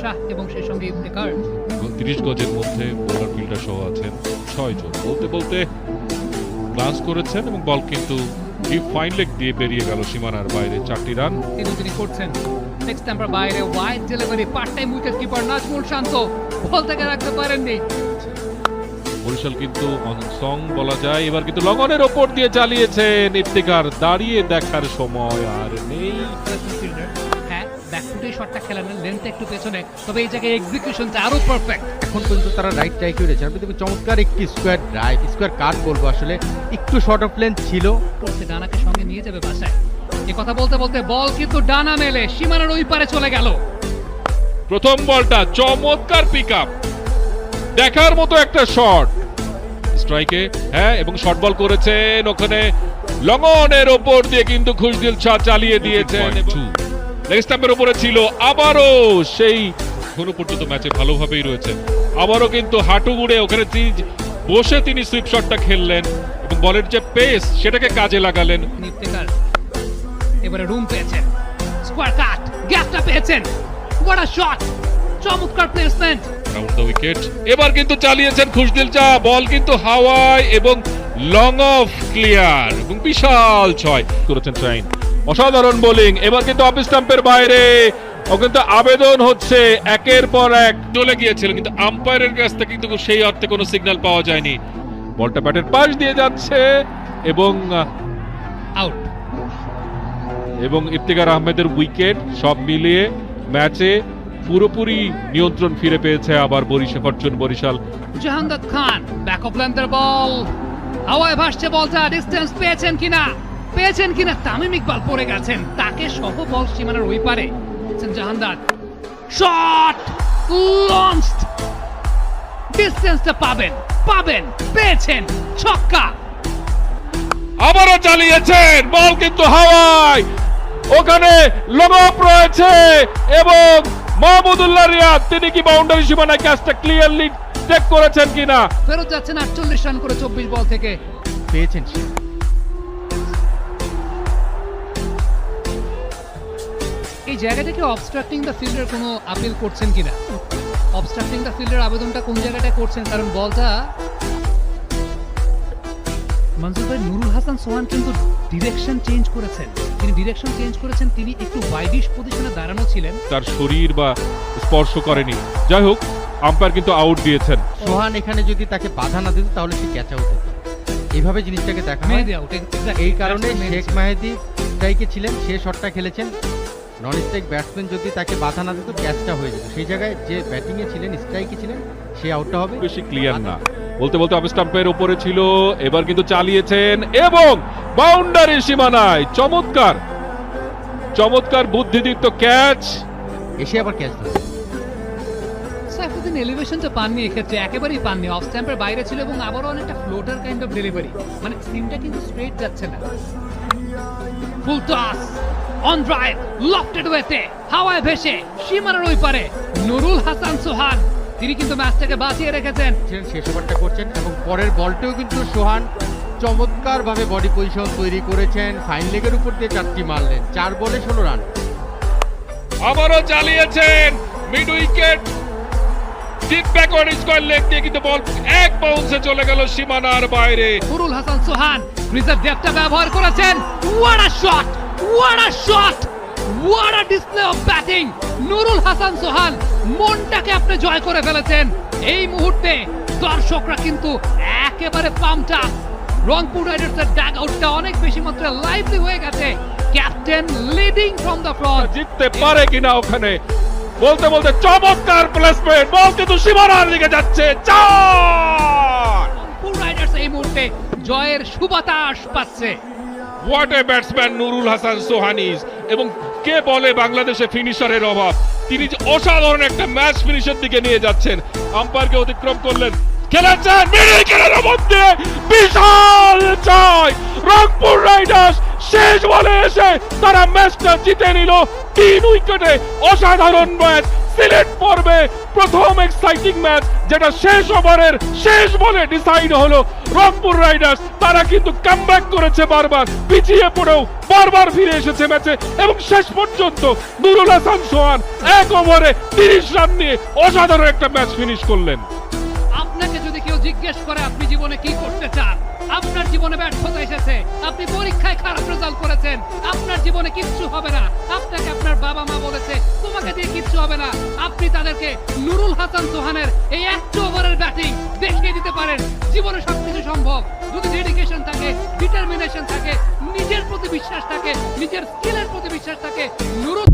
শাহ এবং সেই সঙ্গে ইফতেখার। 30 গজের মধ্যে বোলার ফিল্ডার সহ আছেন 6 জন। বলতে বলতে গ্লান্স করেছেন এবং বল কিন্তু ডিপ ফাইন লেগ দিয়ে বেরিয়ে গেল সীমানার বাইরে। 4টি রান কিন্তু তিনি করছেন নেক্সট টাইম বাইরে wide delivery, part time wicket keeper Najmul Shanto ball থেকে রাখতে পারেননি। বরিশাল কিন্তু সং বলা যায়, এবার কিন্তু লগনের ওপর দিয়ে চালিয়েছেন ইফতেখার। দাঁড়িয়ে দেখার সময় আর নেই। হ্যাঁ, ব্যাকফুটে শটটা খেলেন, লেন্থ একটু পেছনে, তবে এই জায়গায় এক্সিকিউশনটা আরো পারফেক্ট। এখন পর্যন্ত তারা রাইট ট্রাই করেছে। আমি দেখি চমৎকার একটি স্কোয়ার কাট বলবো, আসলে একটু শর্ট অফ লেন্থ ছিল। করছে ডানাকে সঙ্গে নিয়ে যাবে বাসায়। এই কথা বলতে বলতে বল কিন্তু ডানা মেলে সীমানার ওই পারে চলে গেল। প্রথম বলটা চমৎকার পিকআপ, দেখার মতো একটা শট স্ট্রাইকে। হ্যাঁ, এবং শর্ট বল করেছেন ওখানে লগনের ওপর দিয়ে, কিন্তু খুশদিল শাহ চালিয়ে দিয়েছেন। লেগ স্টাম্পের উপরে ছিল আবারও সেই, এখনো পর্যন্ত ম্যাচে ভালোভাবেই রয়েছেন। আবারও কিন্তু হাঁটু গুড়ে ওখানে বসে তিনি সুইপ শটটা খেললেন এবং বলের যে পেস সেটাকে কাজে লাগালেন। ইফতেখার এবারে রুম পেয়েছেন, স্কোয়ার কাট, গ্যাপটা পেয়েছেন, বড় শট, চমৎকার প্লেসমেন্ট, রাউন্ড দ্য উইকেট। এবার কিন্তু চালিয়েছেন খুশদিল শাহ, বল কিন্তু হাওয়ায় এবং লং অফ ক্লিয়ার এবং বিশাল 6 করেছেন ট্রাইন। অসাধারণ বোলিং। এবার কিন্তু অফ স্টাম্পের বাইরে ও কিন্তু আবেদন হচ্ছে, একের পর এক চলে গিয়েছিল, কিন্তু আম্পায়ারের কাছ থেকে কিন্তু সেই অর্থে কোনো সিগন্যাল পাওয়া যায়নি। বলটা ব্যাটের পাশ দিয়ে যাচ্ছে এবং আউট। এবং ইফতেখার আহমেদের উইকেট। সব মিলিয়ে ম্যাচে পুরোপুরি নিয়ন্ত্রণ ফিরে পেয়েছে আবার বরিশাল। জাহাঙ্গীর খান ব্যাক অফ লেন্থের বল, হাওয়ায় ভাসছে বলটা, ডিসটেন্স পেয়েছেন কিনা তামিম ইকবাল পড়ে গেছেন, তাকে সহ বল সীমানার ওই পারে জাহাঙ্গীর। শট লঞ্চড, ডিসটেন্সটা পাবেন, পেয়েছেন, ছক্কা। আবারও চালিয়েছেন, বল কিন্তু হাওয়ায়, ওখানে লং অফ রয়েছে এবং মাহমুদুল্লাহ রিয়াদ, তিনি কি বাউন্ডারি সীমানায় ক্যাচটা ক্লিয়ারলি টেক করেছেন কিনা। ফেরত যাচ্ছেন 48 রান করে 24 বল থেকে। পেয়েছেন সে। এই জায়গাটাকে অবস্ট্রাক্টিং দ্য ফিল্ডের কোনো আপিল করছেন কিনা, অবস্ট্রাক্টিং দ্য ফিল্ডের আবেদনটা কোন জায়গাটায় করছেন? কারণ বলটা মনসুর ভাই, নুরুল হাসান সোহান কিন্তু ডিরেকশন চেঞ্জ করেছেন, তিনি একটু ওয়াইডিশ পজিশনে দাঁড়ানো ছিলেন, তার শরীর বা স্পর্শ করেনি। যাই হোক, আম্পায়ার কিন্তু আউট দিয়েছেন। সোহান এখানে যদি তাকে বাধা না দিত তাহলে সে ক্যাচ আউট হতো। এইভাবে জিনিসটাকে দেখা হয়। মেহেদী আউট। এই কারণে শেখ মেহেদী স্ট্রাইকে ছিলেন, সে শটটা খেলেছেন। নন স্ট্রাইক ব্যাটসম্যান যদি তাকে বাধা না দিত ক্যাচটা হয়ে যেত। সেই জায়গায় যে ব্যাটিং এ ছিলেন, স্ট্রাইকে ছিলেন, সে আউটটা হবে। বেশি ক্লিয়ার না। বলতে বলতে অফ স্টাম্পের উপরে ছিল, এবার কিন্তু চালিয়েছেন এবং বাউন্ডারি সীমানায় চমৎকার বুদ্ধিদীপ্ত ক্যাচ। এসে আবার ক্যাচ ধরে। সাইফুদ্দিন এলিভেশনটা পাননি, এক্ষেত্রে একেবারেই পাননি, অফ স্ট্যাম্পের বাইরে ছিল এবং আবারও অনেকটা ফ্লোটার কাইন্ড অফ ডেলিভারি, মানে সিমটা কিন্তু স্ট্রেট যাচ্ছে না। Full toss on drive, lofted ওয়েতে, হাওয়ায় ভেসে সীমানার ওই পারে নুরুল হাসান সোহান, তিনি কিন্তু ম্যাচটাকে বাঁচিয়ে রেখেছেন। শেষ ওভারটা করছেন এবং পরের বলটাও কিন্তু সোহান চমৎকার ভাবে বডি পজিশন তৈরি করেছেন। ফাইন লেগের উপর দিয়ে 4টি মারলেন, 4 বলে 16 রান। আবারও চালিয়েছেন mid wicket, deep backward square leg দিয়ে, কিন্তু বল এক বাউন্সে চলে গেল সীমানার বাইরে। নুরুল হাসান সোহান ক্রিজের ডেপথটা ব্যবহার করেছেন। What a shot, what a display of batting. Nurul Hasan Sohan, মনটাকে আপনি জয় করে ফেলেছেন। এই মুহূর্তে দর্শকরা কিন্তু একেবারে পাম্পড আপ। রংপুর রাইডার্সের ড্যাগ আউটটা অনেক বেশি মাত্রায় লাইভলি হয়ে গেছে। Captain leading from the front, জিততে পারে কিনা ওখানে। বলতে বলতে চমৎকার প্লেসমেন্ট, বল কিন্তু সীমানার দিকে যাচ্ছে। 4! রংপুর রাইডার্স এই মুহূর্তে জয়ের সুবাতাস পাচ্ছে। What a batsman Nurul Hasan Sohan is. এবং কে বলে বাংলাদেশে ফিনিশারের অভাব, তিনি যে অসাধারণ একটা ম্যাচ ফিনিশের দিকে নিয়ে যাচ্ছেন। আম্পায়ারকে অতিক্রম করলেন, খেলেছেন মিডউইকেটের মধ্যে, বিশাল 6। রংপুর রাইডার্স শেষ বলে এসে তারা ম্যাচটা জিতে নিল 3 উইকেটে। অসাধারণ ম্যাচ। সিলেট পর্বে প্রথম এক্সাইটিং ম্যাচ যেটা শেষ ওভারের শেষ বলে ডিসাইড হলো। রংপুর রাইডার্স তারা কিন্তু কামব্যাক করেছে, বারবার পিছিয়ে পড়েও বারবার ফিরে এসেছে ম্যাচে এবং শেষ পর্যন্ত নুরুল হাসান সোহান 1 ওভারে 30 রান নিয়ে অসাধারণ একটা ম্যাচ ফিনিশ করলেন। আপনাকে যদি কেউ জিজ্ঞেস করে আপনি জীবনে কি করতে চান, আপনার জীবনে ব্যর্থতা এসেছে, আপনি পরীক্ষায় খারাপ রেজাল্ট করেছেন, আপনার জীবনে কিচ্ছু হবে না, আপনাকে আপনার বাবা মা বলেছে তোমাকে দিয়ে কিচ্ছু হবে না, আপনি তাদেরকে নুরুল হাসান সোহানের এই 1 ওভারের ব্যাটিং দেখিয়ে দিতে পারেন। জীবনে সবকিছু সম্ভব যদি ডেডিকেশন থাকে, ডিটারমিনেশন থাকে, নিজের প্রতি বিশ্বাস থাকে, নিজের স্কিলের প্রতি বিশ্বাস থাকে। নুরুল